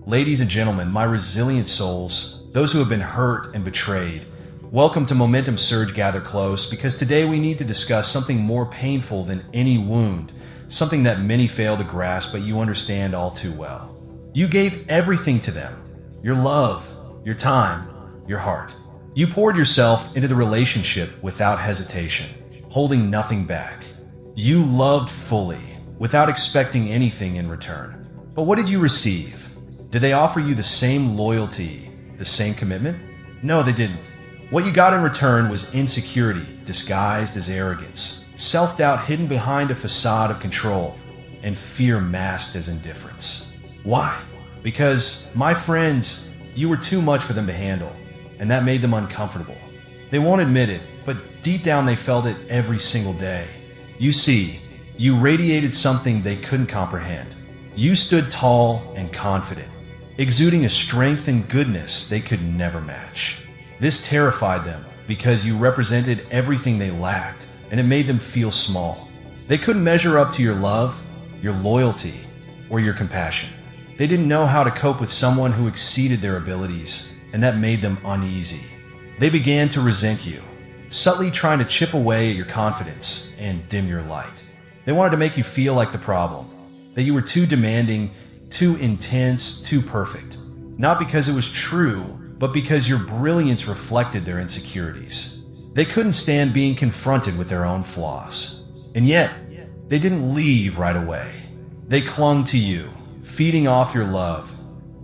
Ladies and gentlemen, my resilient souls, those who have been hurt and betrayed, welcome to Momentum Surge Gather Close, because today we need to discuss something more painful than any wound, something that many fail to grasp but you understand all too well. You gave everything to them, your love, your time, your heart. You poured yourself into the relationship without hesitation, holding nothing back. You loved fully, without expecting anything in return. But what did you receive? Did they offer you the same loyalty, the same commitment? No, they didn't. What you got in return was insecurity disguised as arrogance, self-doubt hidden behind a facade of control, and fear masked as indifference. Why? Because, my friends, you were too much for them to handle, and that made them uncomfortable. They won't admit it, but deep down they felt it every single day. You see, you radiated something they couldn't comprehend. You stood tall and confident, exuding a strength and goodness they could never match. This terrified them because you represented everything they lacked, and it made them feel small. They couldn't measure up to your love, your loyalty, or your compassion. They didn't know how to cope with someone who exceeded their abilities, and that made them uneasy. They began to resent you, subtly trying to chip away at your confidence and dim your light. They wanted to make you feel like the problem, that you were too demanding, too intense, too perfect. Not because it was true, but because your brilliance reflected their insecurities. They couldn't stand being confronted with their own flaws. And yet, they didn't leave right away. They clung to you, feeding off your love,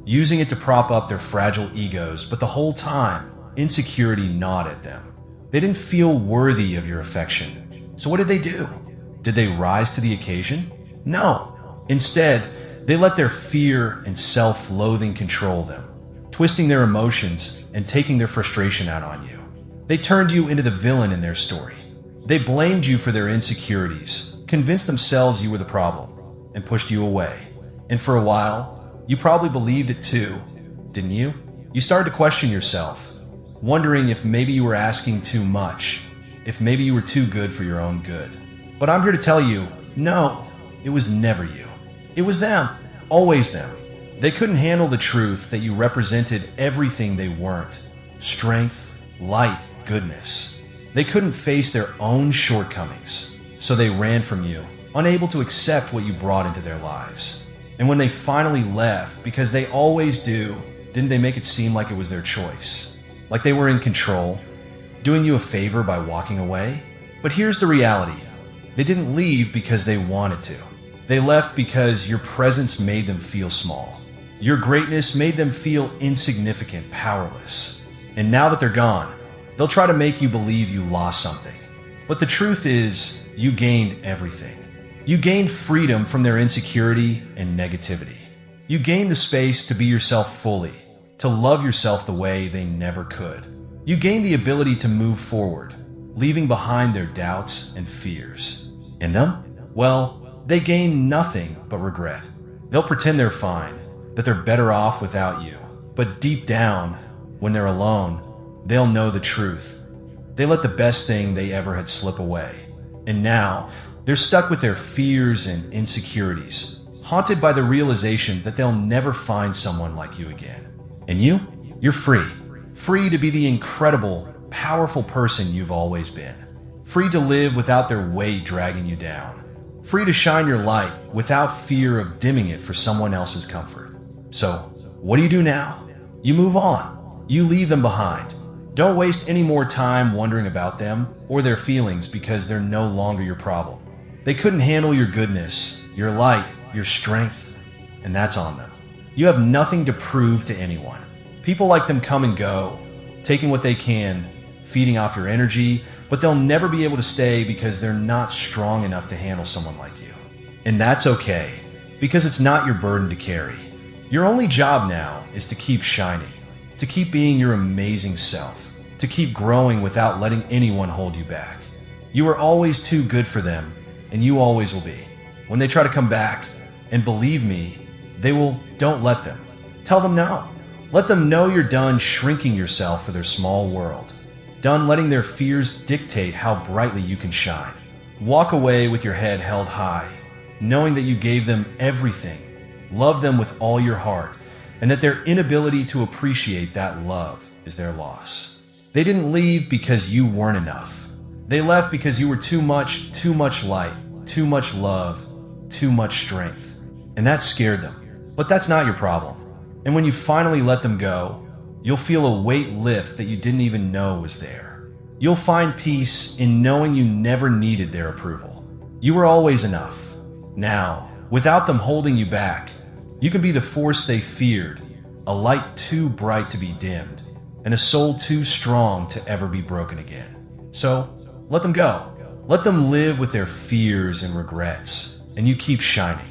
using it to prop up their fragile egos, but the whole time, insecurity gnawed at them. They didn't feel worthy of your affection. So what did they do? Did they rise to the occasion? No. Instead, they let their fear and self-loathing control them, twisting their emotions and taking their frustration out on you. They turned you into the villain in their story. They blamed you for their insecurities, convinced themselves you were the problem, and pushed you away. And for a while, you probably believed it too, didn't you? You started to question yourself, wondering if maybe you were asking too much, if maybe you were too good for your own good. But I'm here to tell you, no, it was never you. It was them, always them. They couldn't handle the truth that you represented everything they weren't: strength, light, goodness. They couldn't face their own shortcomings, so they ran from you, unable to accept what you brought into their lives. And when they finally left, because they always do, didn't they make it seem like it was their choice? Like they were in control, doing you a favor by walking away? But here's the reality. They didn't leave because they wanted to. They left because your presence made them feel small. Your greatness made them feel insignificant, powerless. And now that they're gone, they'll try to make you believe you lost something. But the truth is, you gained everything. You gained freedom from their insecurity and negativity. You gained the space to be yourself fully, to love yourself the way they never could. You gained the ability to move forward, leaving behind their doubts and fears. And them? Well, they gain nothing but regret. They'll pretend they're fine, that they're better off without you. But deep down, when they're alone, they'll know the truth. They let the best thing they ever had slip away. And now, they're stuck with their fears and insecurities, haunted by the realization that they'll never find someone like you again. And you're free. Free to be the incredible, powerful person you've always been. Free to live without their weight dragging you down. Free to shine your light without fear of dimming it for someone else's comfort. So, what do you do now? You move on. You leave them behind. Don't waste any more time wondering about them or their feelings, because they're no longer your problem. They couldn't handle your goodness, your light, your strength, and that's on them. You have nothing to prove to anyone. People like them come and go, taking what they can, feeding off your energy, but they'll never be able to stay because they're not strong enough to handle someone like you. And that's okay, because it's not your burden to carry. Your only job now is to keep shining, to keep being your amazing self, to keep growing without letting anyone hold you back. You are always too good for them, and you always will be. When they try to come back, and believe me, don't let them. Tell them no. Let them know you're done shrinking yourself for their small world. Done letting their fears dictate how brightly you can shine. Walk away with your head held high, knowing that you gave them everything. Love them with all your heart, and that their inability to appreciate that love is their loss. They didn't leave because you weren't enough. They left because you were too much light, too much love, too much strength. And that scared them. But that's not your problem. And when you finally let them go, you'll feel a weight lift that you didn't even know was there. You'll find peace in knowing you never needed their approval. You were always enough. Now, without them holding you back, you can be the force they feared, a light too bright to be dimmed, and a soul too strong to ever be broken again. So, let them go. Let them live with their fears and regrets, and you keep shining.